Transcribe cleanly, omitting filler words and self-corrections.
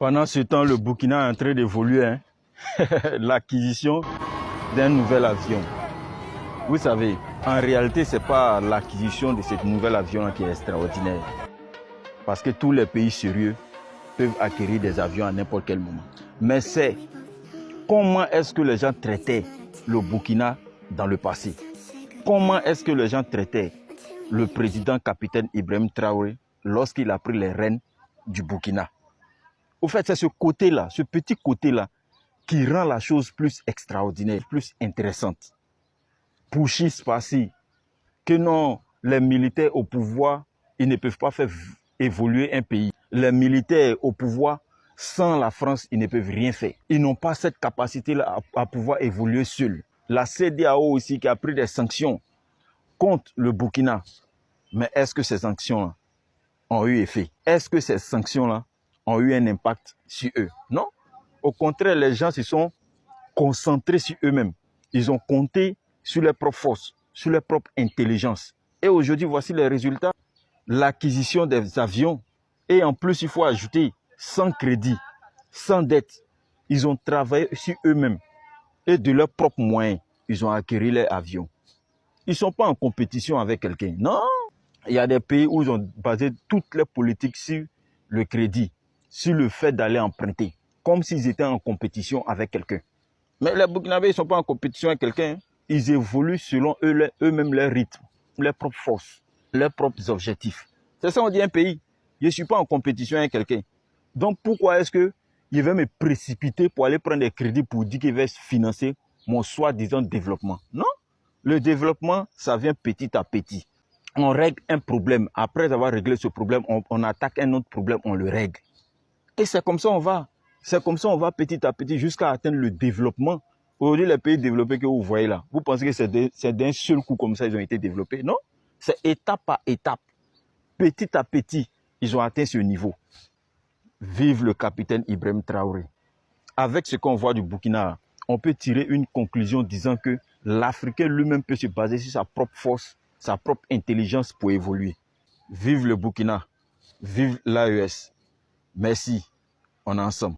Pendant ce temps, le Burkina est en train d'évoluer, hein? L'acquisition d'un nouvel avion. Vous savez, en réalité, ce n'est pas l'acquisition de ce nouvel avion qui est extraordinaire. Parce que tous les pays sérieux peuvent acquérir des avions à n'importe quel moment. Mais c'est comment est-ce que les gens traitaient le Burkina dans le passé. Comment est-ce que les gens traitaient le président capitaine Ibrahim Traoré lorsqu'il a pris les rênes du Burkina. Au fait, c'est ce côté-là, ce petit côté-là, qui rend la chose plus extraordinaire, plus intéressante. Pouchis par-ci, que non, les militaires au pouvoir, ils ne peuvent pas faire évoluer un pays. Les militaires au pouvoir, sans la France, ils ne peuvent rien faire. Ils n'ont pas cette capacité-là à pouvoir évoluer seuls. La CEDEAO aussi qui a pris des sanctions contre le Burkina. Mais est-ce que ces sanctions-là ont eu effet? Est-ce que ces sanctions-là ont eu un impact sur eux? Non. Au contraire, les gens se sont concentrés sur eux-mêmes. Ils ont compté sur leurs propres forces, sur leur propre intelligence. Et aujourd'hui, voici les résultats. L'acquisition des avions. Et en plus, il faut ajouter, sans crédit, sans dette. Ils ont travaillé sur eux-mêmes. Et de leurs propres moyens, ils ont acquis les avions. Ils ne sont pas en compétition avec quelqu'un. Non. Il y a des pays où ils ont basé toutes les politiques sur le crédit, sur le fait d'aller emprunter, comme s'ils étaient en compétition avec quelqu'un. Mais les Burkinabés, ils ne sont pas en compétition avec quelqu'un. Ils évoluent selon eux-mêmes leur rythme, leurs propres forces, leurs propres objectifs. C'est ça on dit un pays. Je ne suis pas en compétition avec quelqu'un. Donc pourquoi est-ce que je vais me précipiter pour aller prendre des crédits pour dire qu'il va financer mon soi-disant développement? Non. Le développement, ça vient petit à petit. On règle un problème. Après avoir réglé ce problème, on attaque un autre problème, on le règle. Et c'est comme ça on va. C'est comme ça on va petit à petit jusqu'à atteindre le développement. Aujourd'hui, les pays développés que vous voyez là, vous pensez que c'est d'un seul coup comme ça ils ont été développés? Non, c'est étape par étape. Petit à petit, ils ont atteint ce niveau. Vive le capitaine Ibrahim Traoré. Avec ce qu'on voit du Burkina, on peut tirer une conclusion disant que l'Africain lui-même peut se baser sur sa propre force, sa propre intelligence pour évoluer. Vive le Burkina, vive l'AES. Merci, on est ensemble.